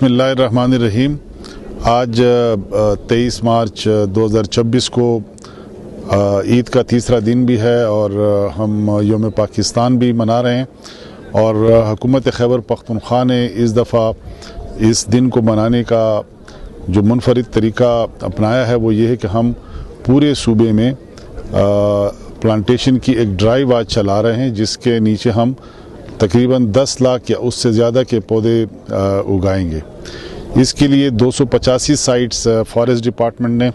बिस्मिल्लाहिर्रहमानिर्रहीम। आज 23 मार्च 2026 को ईद का तीसरा दिन भी है और हम योम पाकिस्तान भी मना रहे हैं। और हुकूमत खैबर पख्तूनख्वा ने इस दफ़ा इस दिन को मनाने का जो मुनफरिद तरीका अपनाया है वो ये है कि हम पूरे सूबे में प्लांटेशन की एक ड्राइव आज चला रहे हैं, जिसके नीचे हम तकरीबन 10 लाख या उससे ज़्यादा के पौधे उगाएंगे। इसके लिए 285 साइट्स फॉरेस्ट डिपार्टमेंट ने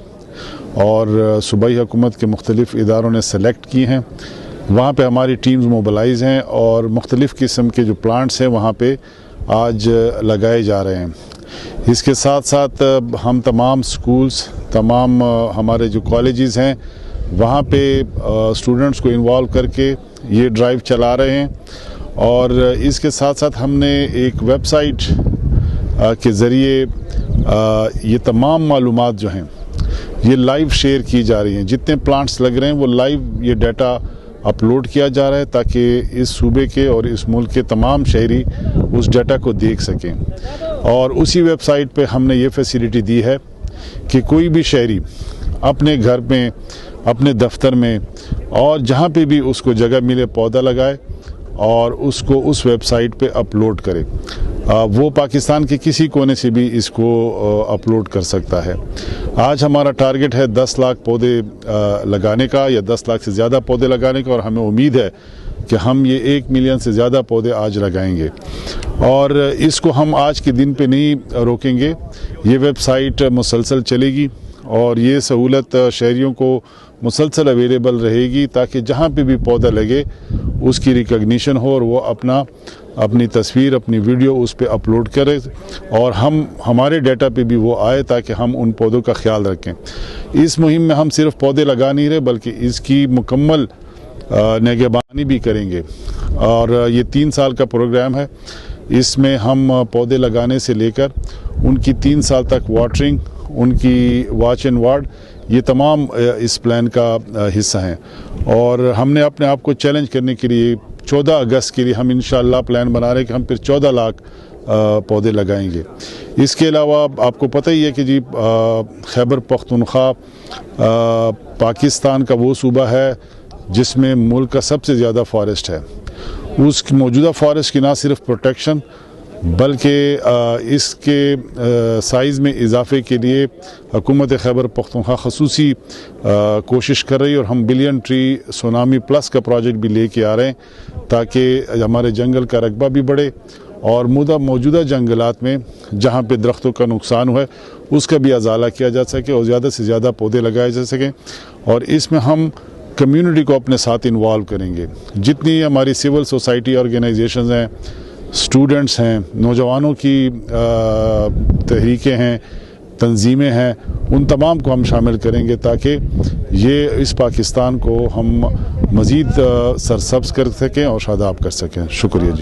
और सूबाई हुकूमत के मुख्तलिफ़ इदारों ने सेलेक्ट की हैं। वहाँ पे हमारी टीम्स मोबिलाइज हैं और मुख्तलिफ़ किस्म के जो प्लांट्स हैं वहाँ पे आज लगाए जा रहे हैं। इसके साथ साथ हम तमाम स्कूल्स, तमाम हमारे जो कॉलेजेस हैं वहाँ पे स्टूडेंट्स को इन्वॉल्व करके ये ड्राइव चला रहे हैं। और इसके साथ साथ हमने एक वेबसाइट के ज़रिए ये तमाम मालूमात जो हैं ये लाइव शेयर की जा रही हैं। जितने प्लांट्स लग रहे हैं वो लाइव ये डाटा अपलोड किया जा रहा है ताकि इस सूबे के और इस मुल्क के तमाम शहरी उस डाटा को देख सकें। और उसी वेबसाइट पे हमने ये फैसिलिटी दी है कि कोई भी शहरी अपने घर में, अपने दफ्तर में और जहाँ पे भी उसको जगह मिले पौधा लगाए और उसको उस वेबसाइट पे अपलोड करे। वो पाकिस्तान के किसी कोने से भी इसको अपलोड कर सकता है। आज हमारा टारगेट है 10 लाख पौधे लगाने का या 10 लाख से ज़्यादा पौधे लगाने का, और हमें उम्मीद है कि हम ये 1 मिलियन से ज़्यादा पौधे आज लगाएंगे। और इसको हम आज के दिन पे नहीं रोकेंगे, ये वेबसाइट मुसलसल चलेगी और ये सहूलत शहरियों को मुसलसल अवेलेबल रहेगी ताकि जहाँ पे भी पौधा लगे उसकी रिकग्निशन हो और वो अपनी तस्वीर, अपनी वीडियो उस पे अपलोड करे और हमारे डाटा पे भी वो आए ताकि हम उन पौधों का ख्याल रखें। इस मुहिम में हम सिर्फ पौधे लगा नहीं रहे बल्कि इसकी मुकम्मल निगहबानी भी करेंगे। और ये 3 साल का प्रोग्राम है। इसमें हम पौधे लगाने से लेकर उनकी 3 साल तक वाटरिंग, उनकी वॉच एंड वार्ड, ये तमाम इस प्लान का हिस्सा हैं। और हमने अपने आप को चैलेंज करने के लिए 14 अगस्त के लिए हम इंशाअल्लाह प्लान बना रहे हैं कि हम फिर 14 लाख पौधे लगाएंगे। इसके अलावा आपको पता ही है कि जी खैबर पख्तूनख्वा पाकिस्तान का वो सूबा है जिसमें मुल्क का सबसे ज़्यादा फॉरेस्ट है। उस मौजूदा फॉरेस्ट की ना सिर्फ प्रोटेक्शन बल्कि इसके साइज़ में इजाफे के लिए हुकूमत खैबर पख्तूनख्वा खसूसी कोशिश कर रही है। और हम बिलियन ट्री सुनामी प्लस का प्रोजेक्ट भी लेके आ रहे हैं ताकि हमारे जंगल का रकबा भी बढ़े और मौजूदा जंगलात में जहाँ पे दरख्तों का नुकसान हुआ है उसका भी अजाला किया जा सके और ज़्यादा से ज़्यादा पौधे लगाए जा सकें। और इसमें हम कम्युनिटी को अपने साथ इन्वॉल्व करेंगे। जितनी हमारी सिविल सोसाइटी ऑर्गेनाइजेशंस हैं, स्टूडेंट्स हैं, नौजवानों की तहरीकें हैं, तंजीमें हैं, उन तमाम को हम शामिल करेंगे ताकि ये इस पाकिस्तान को हम मज़ीद सरसब्ज़ कर सकें और शादाब कर सकें। शुक्रिया जी।